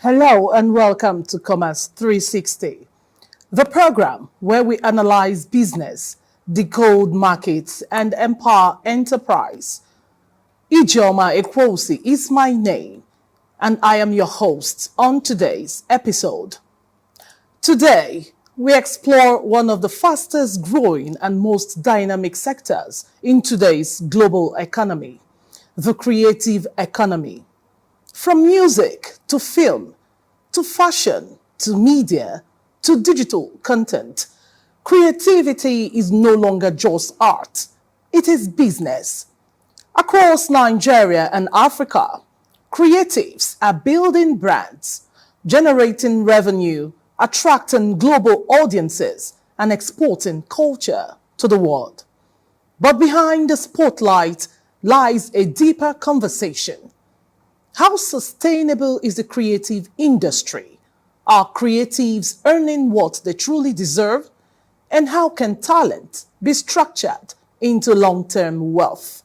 Hello and welcome to Commerce 360, the program where we analyze business, decode markets, and empower enterprise. Ijeoma Ekwosi is my name, and I am your host on today's episode. Today, we explore one of the fastest growing and most dynamic sectors in today's global economy, the creative economy. From music to film, to fashion, to media, to digital content, creativity is no longer just art, it is business. Across Nigeria and Africa, creatives are building brands, generating revenue, attracting global audiences, and exporting culture to the world. But behind the spotlight lies a deeper conversation. How sustainable is the creative industry? Are creatives earning what they truly deserve? And how can talent be structured into long-term wealth?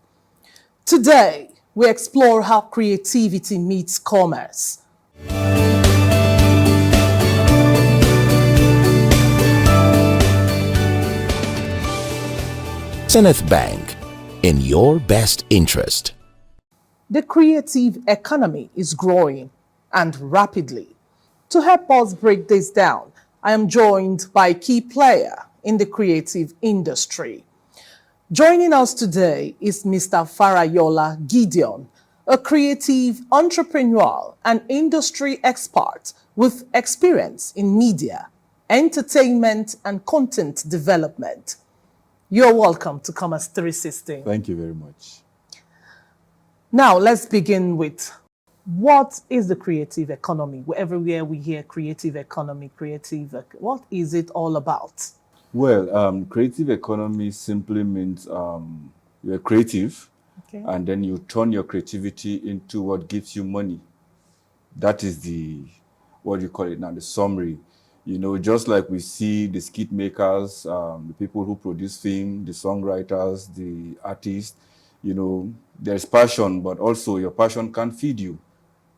Today, we explore how creativity meets commerce. Zenith Bank, in your best interest. The creative economy is growing and rapidly. To help us break this down, I am joined by a key player in the creative industry. Joining us today is Mr. Farayola Gideon, a creative entrepreneur and industry expert with experience in media, entertainment, and content development. You're welcome to Commerce 360. Thank you very much. Now, let's begin with what is the creative economy? Everywhere we hear creative economy, what is it all about? Well, creative economy simply means you're creative, Okay. and then you turn your creativity into what gives you money. That is what you call it now, the summary. You know, just like we see the skit makers, the people who produce film, the songwriters, the artists, you know, there's passion, but also your passion can feed you.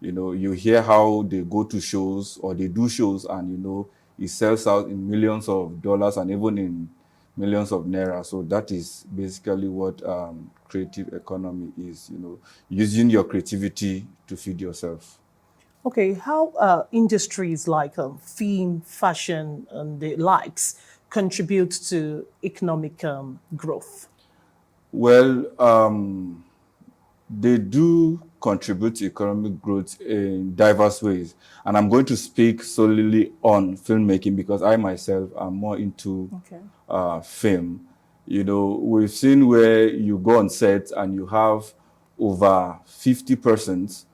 You know, you hear how they go to shows or they do shows and, you know, it sells out in millions of dollars and even in millions of naira. So that is basically what creative economy is, you know, using your creativity to feed yourself. Okay, how industries like film, fashion, and the likes contribute to economic growth? Well, they do contribute to economic growth in diverse ways. And I'm going to speak solely on filmmaking because I myself am more into film. You know, we've seen where you go on set and you have over 50 persons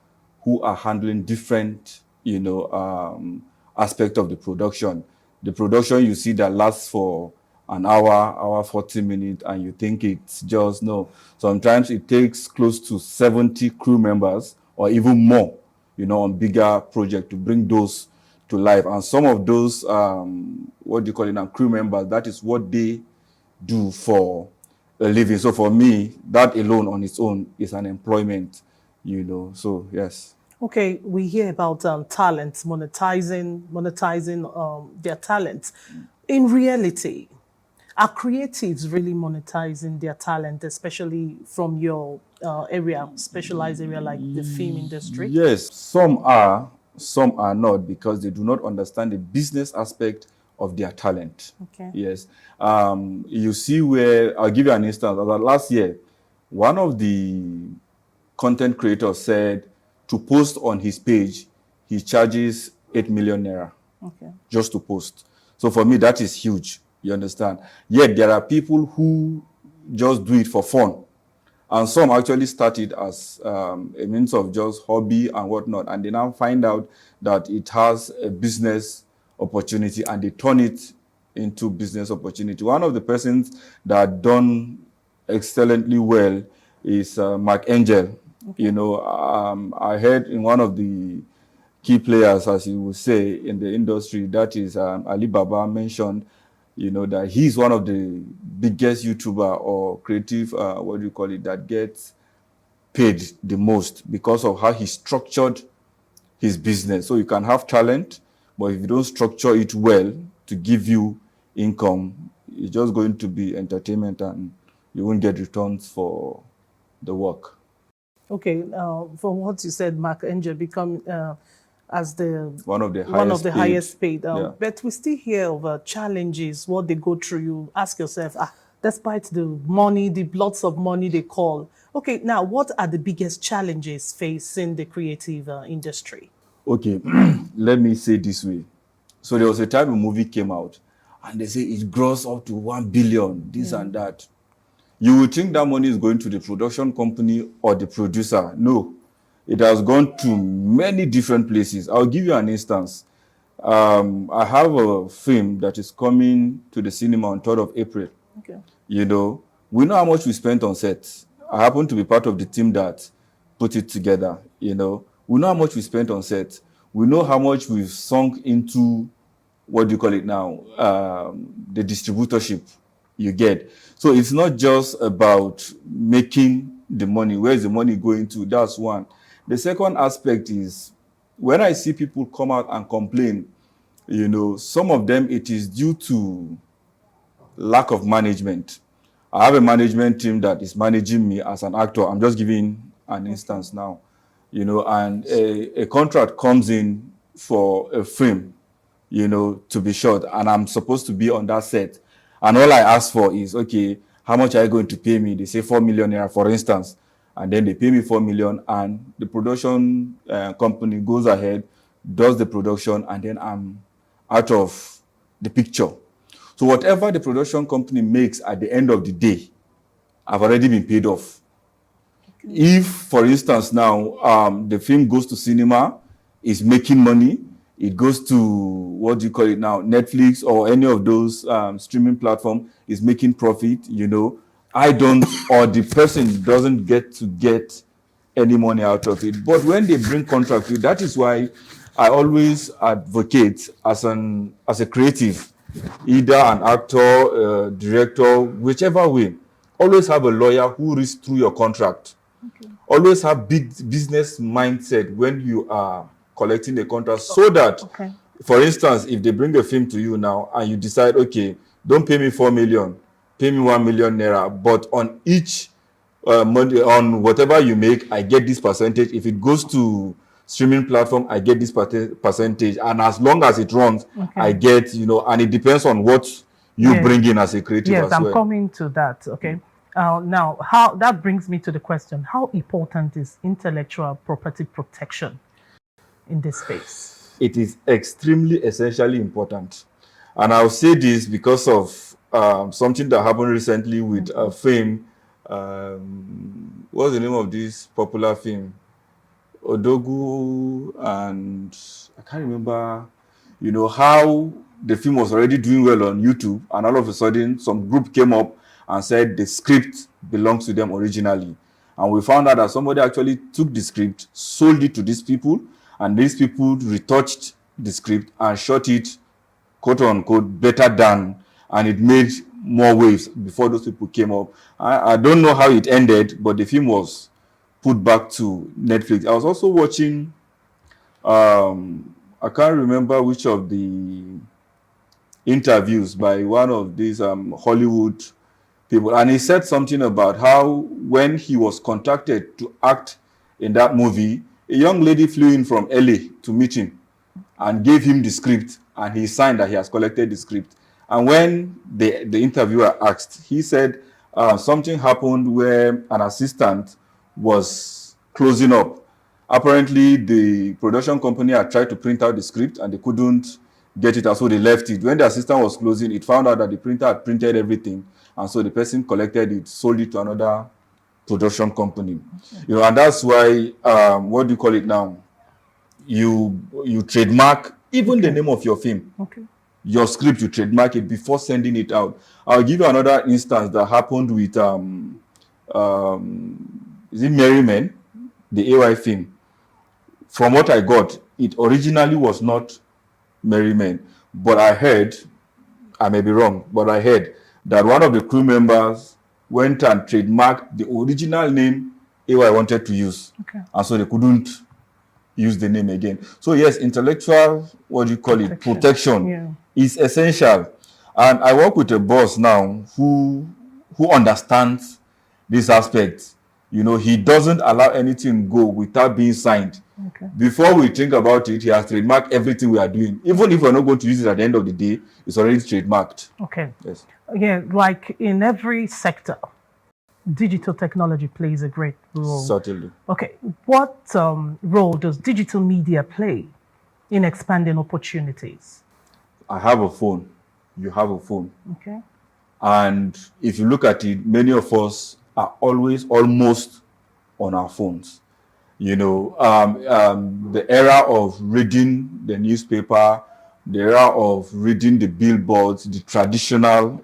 who are handling different, you know, aspect of the production. The production you see that lasts for an hour 40 minutes, and you think it's just, no. Sometimes it takes close to 70 crew members or even more, you know, on bigger project to bring those to life. And some of those, what do you call it now, crew members, that is what they do for a living. So for me, that alone on its own is an employment, you know, so yes. Okay, we hear about talents, monetizing their talents. In reality, are creatives really monetizing their talent, especially from your specialized area like the film industry? Yes, some are not, because they do not understand the business aspect of their talent. Okay. Yes. You see where, I'll give you an instance. Last year, one of the content creators said to post on his page, he charges 8 million naira just to post. So for me, that is huge. You understand? Yet there are people who just do it for fun. And some actually started as a means of just hobby and whatnot. And they now find out that it has a business opportunity and they turn it into business opportunity. One of the persons that done excellently well is Mark Angel. Okay. You know, I heard in one of the key players, as you would say, in the industry, that is Ali Baba, mentioned, you know, that he's one of the biggest YouTuber or creative, what do you call it, that gets paid the most because of how he structured his business. So you can have talent, but if you don't structure it well to give you income, it's just going to be entertainment and you won't get returns for the work. Okay, from what you said, Mark Angel become as the One of the highest paid. Yeah. But we still hear of challenges, what they go through. You ask yourself, despite the money, the lots of money they call. Okay, now what are the biggest challenges facing the creative industry? Okay, let me say this way. So there was a time a movie came out and they say it grossed up to 1 billion, this and that. You would think that money is going to the production company or the producer. No, it has gone to many different places. I'll give you an instance. I have a film that is coming to the cinema on 3rd of April. Okay. You know, we know how much we spent on set. I happen to be part of the team that put it together. You know, we know how much we spent on set. We know how much we've sunk into, what do you call it now, the distributorship you get. So it's not just about making the money. Where is the money going to? That's one. The second aspect is when I see people come out and complain, you know, some of them it is due to lack of management. I have a management team that is managing me as an actor. I'm just giving an instance now, you know, and a contract comes in for a film, you know, to be shot, and I'm supposed to be on that set. And all I ask for is, okay, how much are you going to pay me? They say 4 million naira, for instance. And then they pay me 4 million, and the production company goes ahead, does the production, and then I'm out of the picture. So whatever the production company makes at the end of the day, I've already been paid off. If, for instance, now the film goes to cinema, is making money, it goes to, what do you call it now, Netflix or any of those streaming platform, is making profit, you know, I don't, or the person doesn't get any money out of it. But when they bring contract to you, that is why I always advocate as a creative, either an actor, director, whichever way, always have a lawyer who reads through your contract. Okay. Always have big business mindset when you are collecting the contract, so that, for instance, if they bring a film to you now and you decide, okay, don't pay me 4 million, pay me 1 million naira, but on each money, on whatever you make, I get this percentage. If it goes to streaming platform, I get this percentage, and as long as it runs, I get, you know, and it depends on what you bring in as a creative as well. Yes, I'm coming to that, okay. Now, how that brings me to the question, how important is intellectual property protection in this space? It is extremely essentially important. And I'll say this because of something that happened recently with a film. What's the name of this popular film? Odogu, and I can't remember, you know, how the film was already doing well on YouTube, and all of a sudden some group came up and said the script belongs to them originally. And we found out that somebody actually took the script, sold it to these people, and these people retouched the script and shot it, quote unquote, better than, and it made more waves before those people came up. I don't know how it ended, but the film was put back to Netflix. I was also watching, I can't remember which of the interviews by one of these Hollywood people, and he said something about how when he was contacted to act in that movie, a young lady flew in from LA to meet him and gave him the script, and he signed that he has collected the script. And when the interviewer asked, he said something happened where an assistant was closing up. Apparently, the production company had tried to print out the script and they couldn't get it, and so they left it. When the assistant was closing, it found out that the printer had printed everything, and so the person collected it, sold it to another production company. Okay. You know, and that's why, what do you call it now? You trademark even the name of your film. Okay. Your script, you trademark it before sending it out. I'll give you another instance that happened with is it Merry Men, the AY film. From what I got, it originally was not Merry Men, but I heard, I may be wrong, but I heard that one of the crew members went and trademarked the original name AY wanted to use. Okay. And so they couldn't use the name again. So yes, intellectual, what do you call it, protection Yeah. is essential. And I work with a boss now who understands this aspect. You know, he doesn't allow anything go without being signed. Okay. Before we think about it, he has trademarked everything we are doing. Even if we're not going to use it at the end of the day, it's already trademarked. Okay. Yes. Yeah, like in every sector, digital technology plays a great role. Certainly. Okay, what role does digital media play in expanding opportunities? I have a phone. You have a phone. Okay. And if you look at it, many of us are always almost on our phones. You know, the era of reading the newspaper, the era of reading the billboards, the traditional,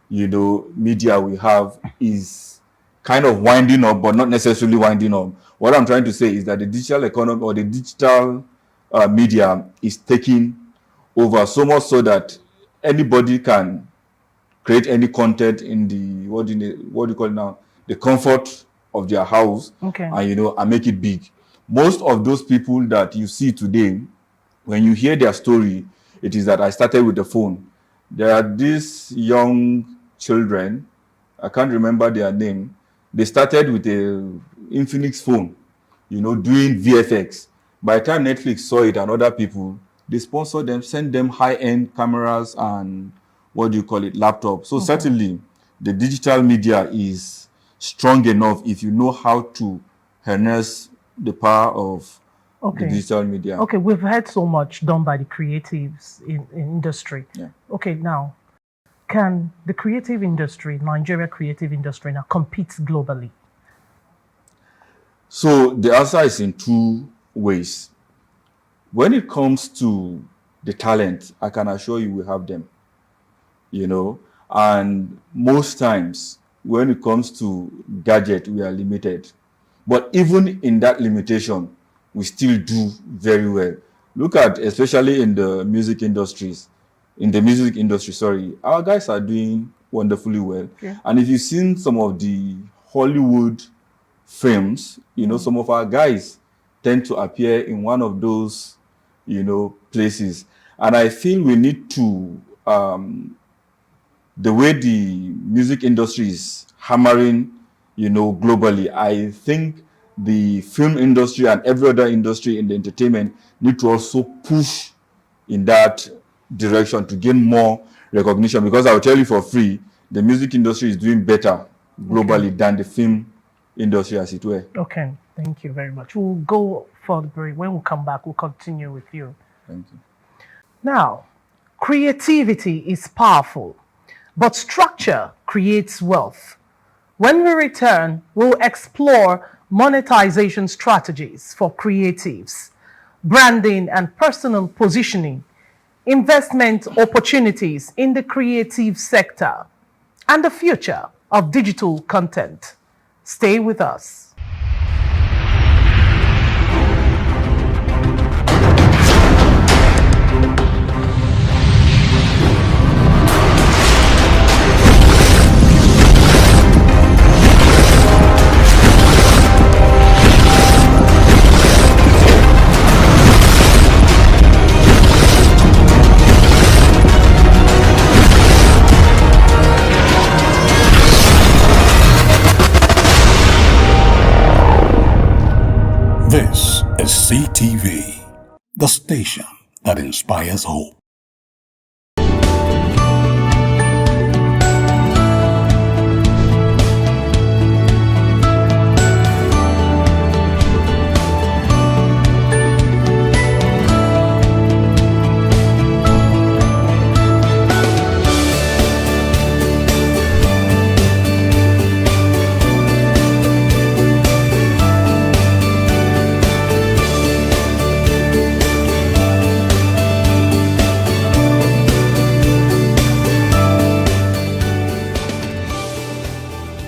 you know, media we have is kind of winding up, but not necessarily winding up. What I'm trying to say is that the digital economy or the digital media is taking over, so much so that anybody can create any content in the what do you call it now, the comfort of their house. Okay. And you know, and make it big. Most of those people that you see today, when you hear their story, it is that I started with the phone. There are these young children, I can't remember their name. They started with a Infinix phone, you know, doing VFX. By the time Netflix saw it and other people, they sponsored them, sent them high-end cameras and what do you call it, laptops. So certainly the digital media is strong enough if you know how to harness the power of the digital media. Okay, we've heard so much done by the creatives in industry. Yeah. Okay, now, can the creative industry, Nigeria creative industry now compete globally? So the answer is in two ways. When it comes to the talent, I can assure you we have them, you know, and most times when it comes to gadget, we are limited. But even in that limitation, we still do very well. Look at, especially in the music industries, our guys are doing wonderfully well. Yeah. And if you've seen some of the Hollywood films, you know, some of our guys tend to appear in one of those, you know, places. And I feel we need to, the way the music industry is hammering, you know, globally, I think the film industry and every other industry in the entertainment need to also push in that direction to gain more recognition. Because I'll tell you for free, the music industry is doing better globally than the film industry, as it were. Okay, thank you very much. We'll go for the break. When we come back, we'll continue with you. Thank you. Now, creativity is powerful, but structure creates wealth. When we return, we'll explore monetization strategies for creatives, branding and personal positioning, investment opportunities in the creative sector, and the future of digital content. Stay with us. This is CTV, the station that inspires hope.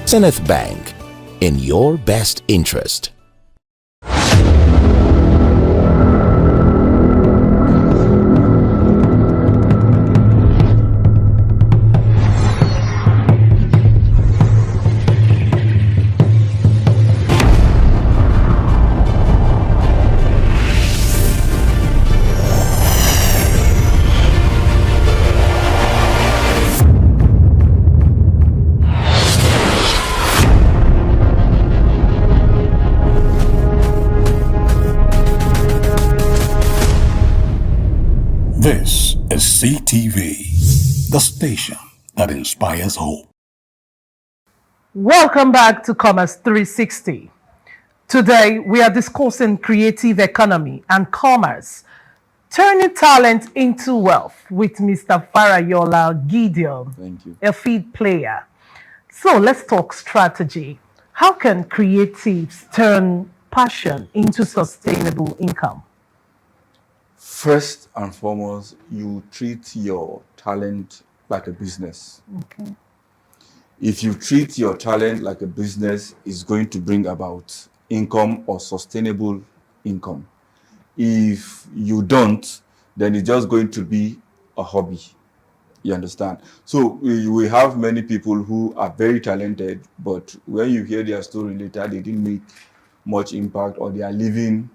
Zenith Bank, in your best interest. This is CTV, the station that inspires hope. Welcome back to Commerce 360. Today, we are discussing creative economy and commerce, turning talent into wealth with Mr. Farayola Gideon, Thank you. a feed player. So let's talk strategy. How can creatives turn passion into sustainable income? First and foremost, you treat your talent like a business. Okay. If you treat your talent like a business, it's going to bring about income or sustainable income. If you don't, then it's just going to be a hobby. You understand? So we have many people who are very talented, but when you hear their story later, they didn't make much impact, or they are living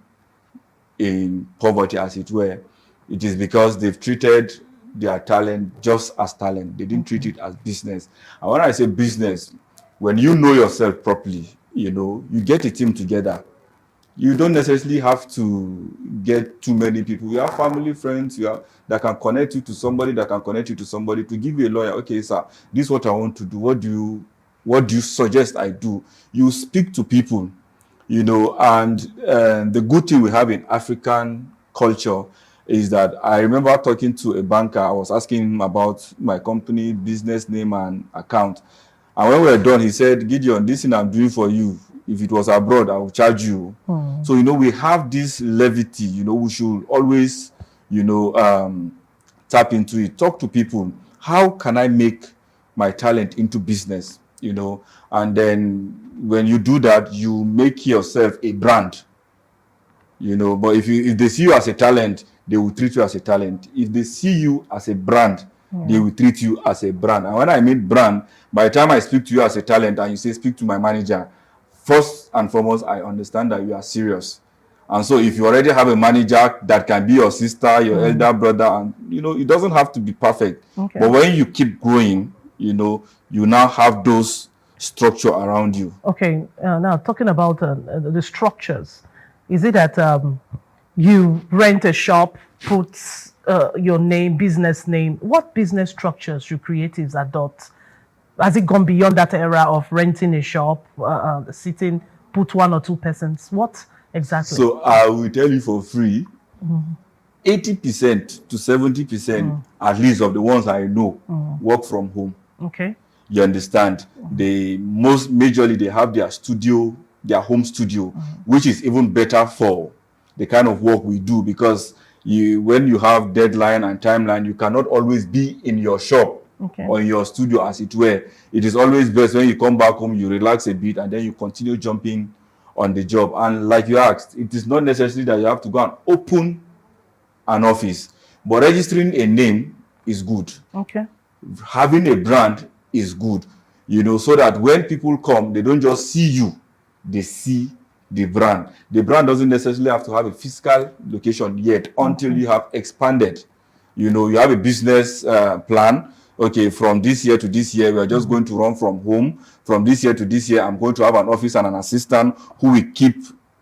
in poverty, as it were. It is because they've treated their talent just as talent. They didn't treat it as business. And when I say business, when you know yourself properly, you get a team together. You don't necessarily have to get too many people. You have family, friends, that can connect you to somebody, to give you a lawyer. Okay, sir, this is what I want to do. What do you suggest I do? You speak to people, and the good thing we have in African culture is that I remember talking to a banker. I was asking him about my company, business name, and account. And when we were done, he said, Gideon, this thing I'm doing for you, if it was abroad, I will charge you. So, we have this levity, we should always, tap into it. Talk to people. How can I make my talent into business? And then when you do that, you make yourself a brand. But if they see you as a talent, they will treat you as a talent. If they see you as a brand, they will treat you as a brand. And when I mean brand, by the time I speak to you as a talent and you say speak to my manager, first and foremost, I understand that you are serious. And so if you already have a manager that can be your sister, your elder brother, and it doesn't have to be perfect. Okay. But when you keep growing, you now have those structure around you. Okay, now talking about the structures, is it that you rent a shop, put your name, business name? What business structures should creatives adopt? Has it gone beyond that era of renting a shop, sitting, put one or two persons? What exactly? So I will tell you for free, 80% to 70% at least of the ones I know work from home. Okay. You understand? Majorly they have their studio, their home studio, which is even better for the kind of work we do, because when you have deadline and timeline, you cannot always be in your shop or in your studio, as it were. It is always best when you come back home, you relax a bit, and then you continue jumping on the job. And like you asked, it is not necessarily that you have to go and open an office, but registering a name is good. Okay. Having a brand is good, so that when people come, they don't just see you, they see the brand. The brand doesn't necessarily have to have a physical location yet until you have expanded. You have a business plan. Okay, from this year to this year, we are just going to run from home. From this year to this year, I'm going to have an office and an assistant who will keep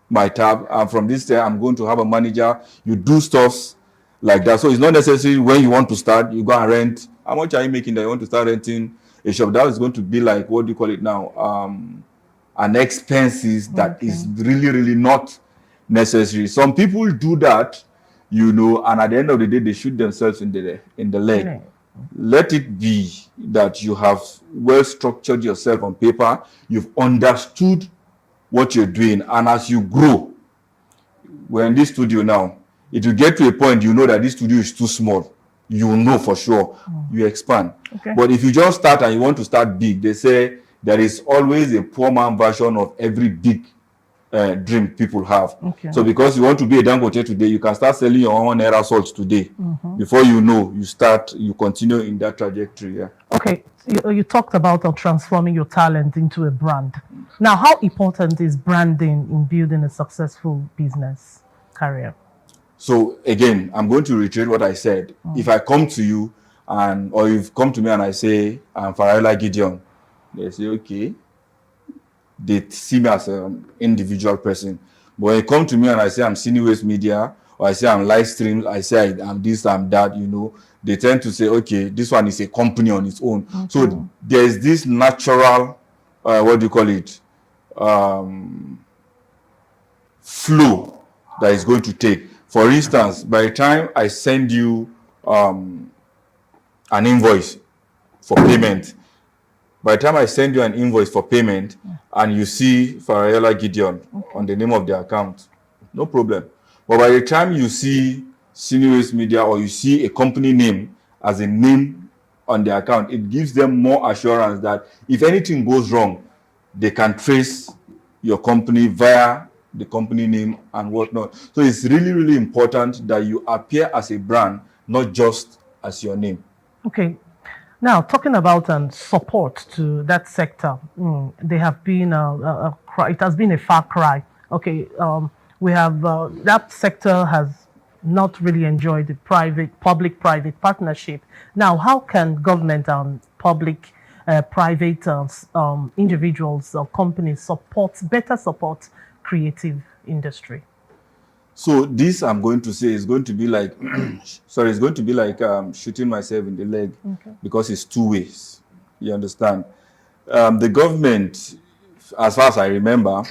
my tab. And from this year, I'm going to have a manager. You do stuff like that. So it's not necessarily when you want to start, you go and rent. How much are you making that you want to start renting a shop? That is going to be like, what do you call it now? An expenses that is really, really not necessary. Some people do that, and at the end of the day, they shoot themselves in the leg. Okay. Let it be that you have well structured yourself on paper. You've understood what you're doing, and as you grow, we're in this studio now. It will get to a point that this studio is too small. You know for sure. You expand. Okay. But if you just start and you want to start big, they say there is always a poor man version of every big dream people have. Okay. So because you want to be a Dangote today, you can start selling your own naira salt today. Before you know, you continue in that trajectory. Yeah. Okay, you talked about transforming your talent into a brand. Now, how important is branding in building a successful business career? So again, I'm going to reiterate what I said. If I come to you or you've come to me and I say, I'm Farayola Gideon, they say, okay. They see me as an individual person. But when you come to me and I say I'm Cinewaves Media, or I say I'm live streams, I say I'm this, I'm that, you know, they tend to say, okay, this one is a company on its own. Okay. So there's this natural, what do you call it, flow that is going to take. For instance, by the time I send you an invoice for payment, and you see Farayola Gideon on the name of the account, no problem. But by the time you see Senior Media or you see a company name as a name on the account, it gives them more assurance that if anything goes wrong, they can trace your company via the company name and whatnot. So it's really, really important that you appear as a brand, not just as your name. Okay. Now, talking about support to that sector, they have been it has been a far cry. Okay, we have that sector has not really enjoyed the public-private partnership. Now, how can government and public-private individuals or companies better support creative industry? So this, I'm going to say, is going to be like, sorry, it's going to be like shooting myself in the leg, because it's two ways. You understand? The government, as far as I remember,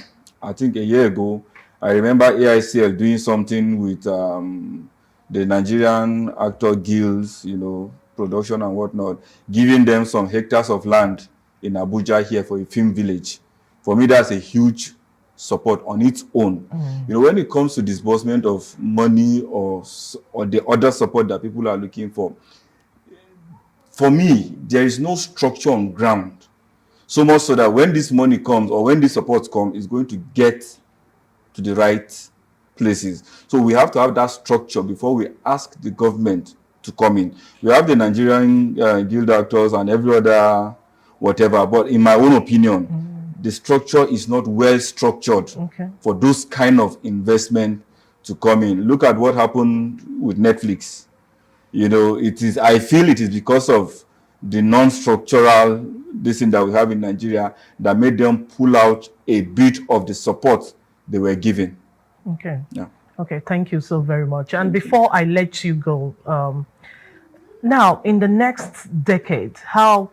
I think a year ago, I remember AICL doing something with the Nigerian Actor Guilds, you know, production and whatnot, giving them some hectares of land in Abuja here for a film village. For me, that's a huge support on its own. You know, when it comes to disbursement of money or the other support that people are looking for me, there is no structure on ground. So much so that when this money comes or when this support comes, it's going to get to the right places. So we have to have that structure before we ask the government to come in. We have the Nigerian Guild Actors and every other whatever, but in my own opinion, the structure is not well structured for those kind of investment to come in. Look at what happened with Netflix. You know, I feel it is because of the non-structural this thing that we have in Nigeria that made them pull out a bit of the support they were given. Okay. Yeah. Okay, thank you so very much. And before I let you go, now in the next decade, how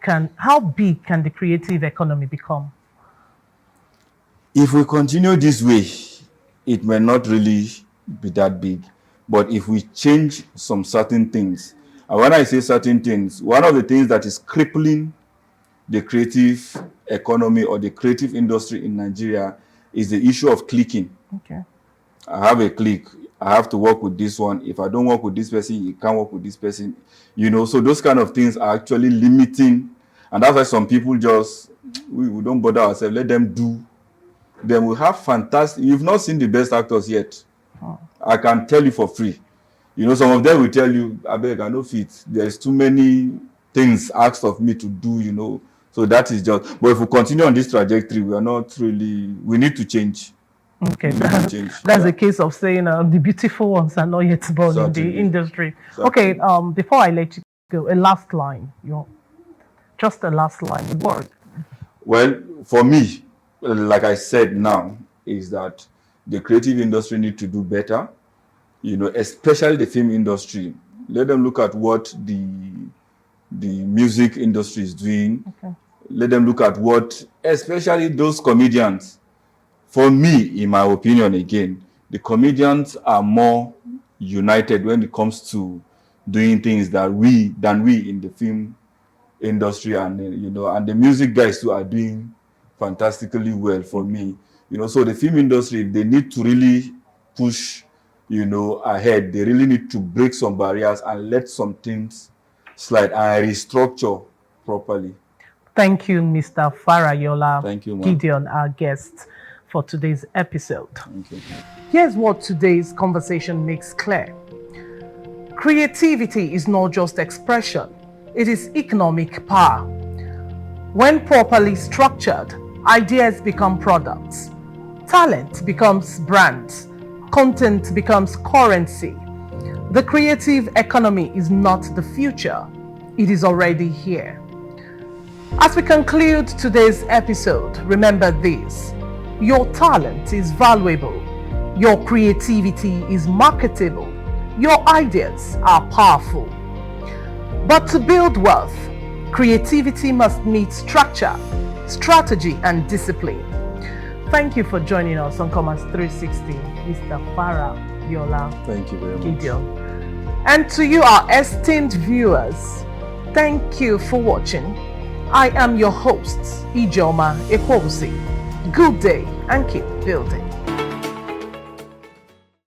big can the creative economy become? If we continue this way, it may not really be that big. But if we change some certain things, and when I say certain things, one of the things that is crippling the creative economy or the creative industry in Nigeria is the issue of clicking. Okay. I have a click. I have to work with this one. If I don't work with this person, you can't work with this person. You know, so those kind of things are actually limiting. And that's why some people just, we don't bother ourselves. Let them do. Then we have fantastic. You've not seen the best actors yet. I can tell you for free. You know, some of them will tell you, I beg, I no fit. There's too many things asked of me to do, you know. So that is just, but if we continue on this trajectory, we are not really, we need to change. Okay, that's a case of saying the beautiful ones are not yet born in the industry. Okay, before I let you go, a last line, just a last line, word. Well, for me, like I said now, is that the creative industry need to do better, you know, especially the film industry. Let them look at what the music industry is doing. Okay. Let them look at what, especially those comedians. For me, in my opinion, again, the comedians are more united when it comes to doing things than we in the film industry, and you know, and the music guys too are doing fantastically well for me. You know, so the film industry, they need to really push, you know, ahead. They really need to break some barriers and let some things slide and restructure properly. Thank you, Mr. Farayola. Thank you, Gideon, our guest for today's episode. Thank you. Here's what today's conversation makes clear. Creativity is not just expression, it is economic power. When properly structured, ideas become products. Talent becomes brands. Content becomes currency. The creative economy is not the future. It is already here. As we conclude today's episode, remember this. Your talent is valuable. Your creativity is marketable. Your ideas are powerful. But to build wealth, creativity must meet structure, strategy, and discipline. Thank you for joining us on Commerce 360, Mr. Farah Yola Thank you very much. Gideon. And to you, our esteemed viewers, thank you for watching. I am your host, Ijeoma Ekwobusi. Good day and keep building.